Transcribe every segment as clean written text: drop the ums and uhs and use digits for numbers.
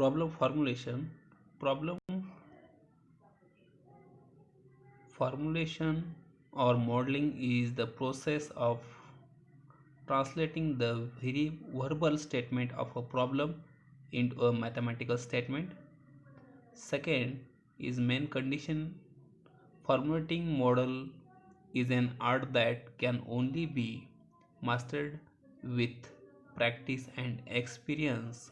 Problem formulation. Problem formulation or modeling is the process of translating the very verbal statement of a problem into a mathematical statement. Second is main condition. Formulating model is an art that can only be mastered with practice and experience.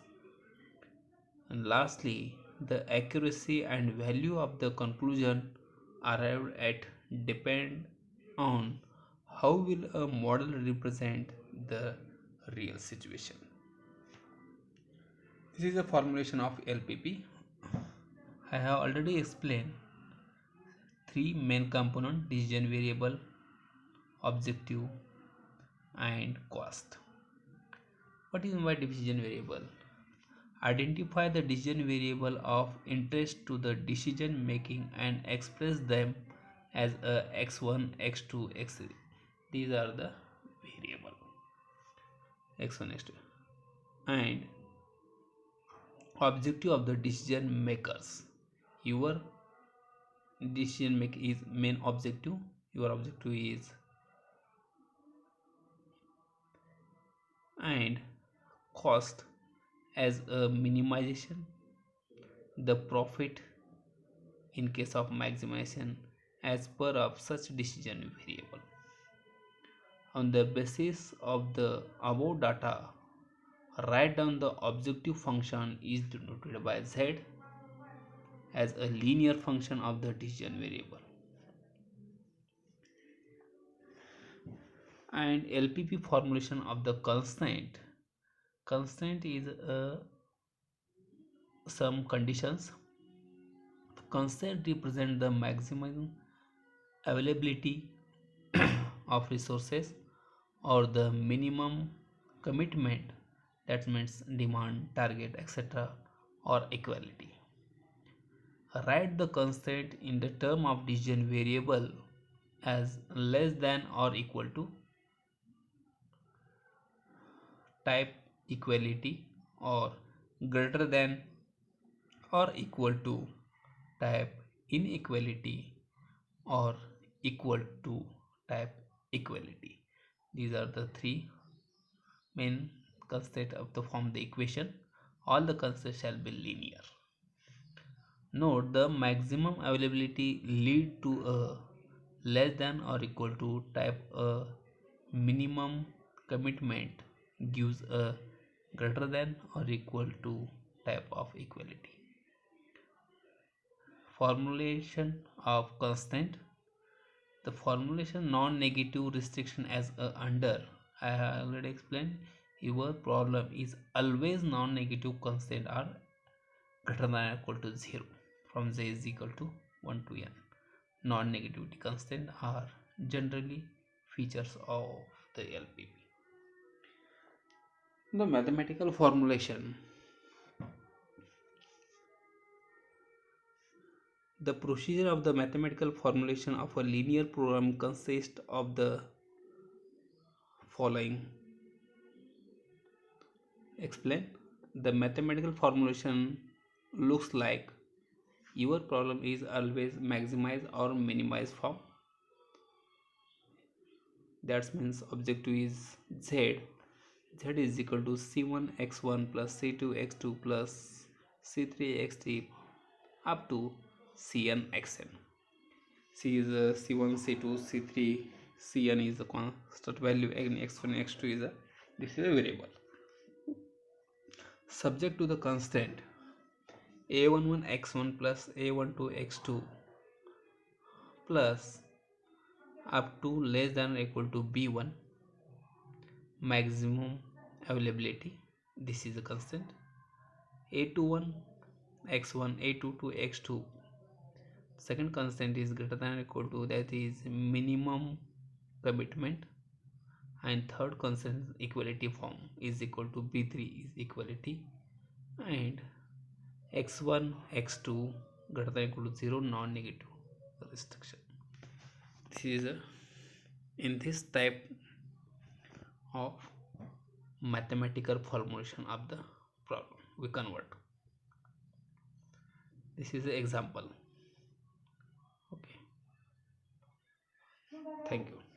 And lastly, the accuracy and value of the conclusion arrived at depend on how will a model represent the real situation. This is a formulation of LPP. I have already explained three main components: decision variable, objective, and cost. What is my decision variable? Identify the decision variable of interest to the decision making and express them as a x1, x2, x3. These are the variable x1, x2. And objective of the decision makers. Your decision make is main objective. Your objective is, and cost as a minimization, the profit in case of maximization as per of such decision variable. On the basis of the above data, write down the objective function is denoted by z as a linear function of the decision variable. And LPP formulation of the constraint. Constraint is some conditions. Constraint represent the maximum availability of resources or the minimum commitment, that means demand, target, etc., or equality. Write the constraint in the term of decision variable as less than or equal to type equality, or greater than or equal to type inequality, or equal to type equality. These are the three main constraints of the form the equation. All the constraints shall be linear. Note the maximum availability lead to a less than or equal to type a minimum commitment gives a greater than or equal to type of equality. Formulation of constraint. The formulation non-negative restriction as a under. I have already explained. Your problem is always non-negative constraint are greater than or equal to 0 from z is equal to 1 to n. Non-negativity constraint are generally features of the LPP. The mathematical formulation. The procedure of the mathematical formulation of a linear program consists of the following. Explain. The mathematical formulation looks like your problem is always maximize or minimize form. That means objective is z. Z is equal to c1 x1 plus c2 x2 plus c3 x3 up to cn xn. C is a c1 c2 c3, cn is a constant value, and x1 x2 is a, this is a variable subject to the constant a11 x1 plus a12 x2 plus up to less than or equal to b1 maximum availability. This is a constant a21 x1 a22 x2. Second constant is greater than or equal to, that is minimum commitment. And third constant equality form is equal to b3 is equality, and x1 x2 greater than or equal to 0 non-negative restriction. This is a, in this type of mathematical formulation of the problem we convert. This is an example. Okay, thank you.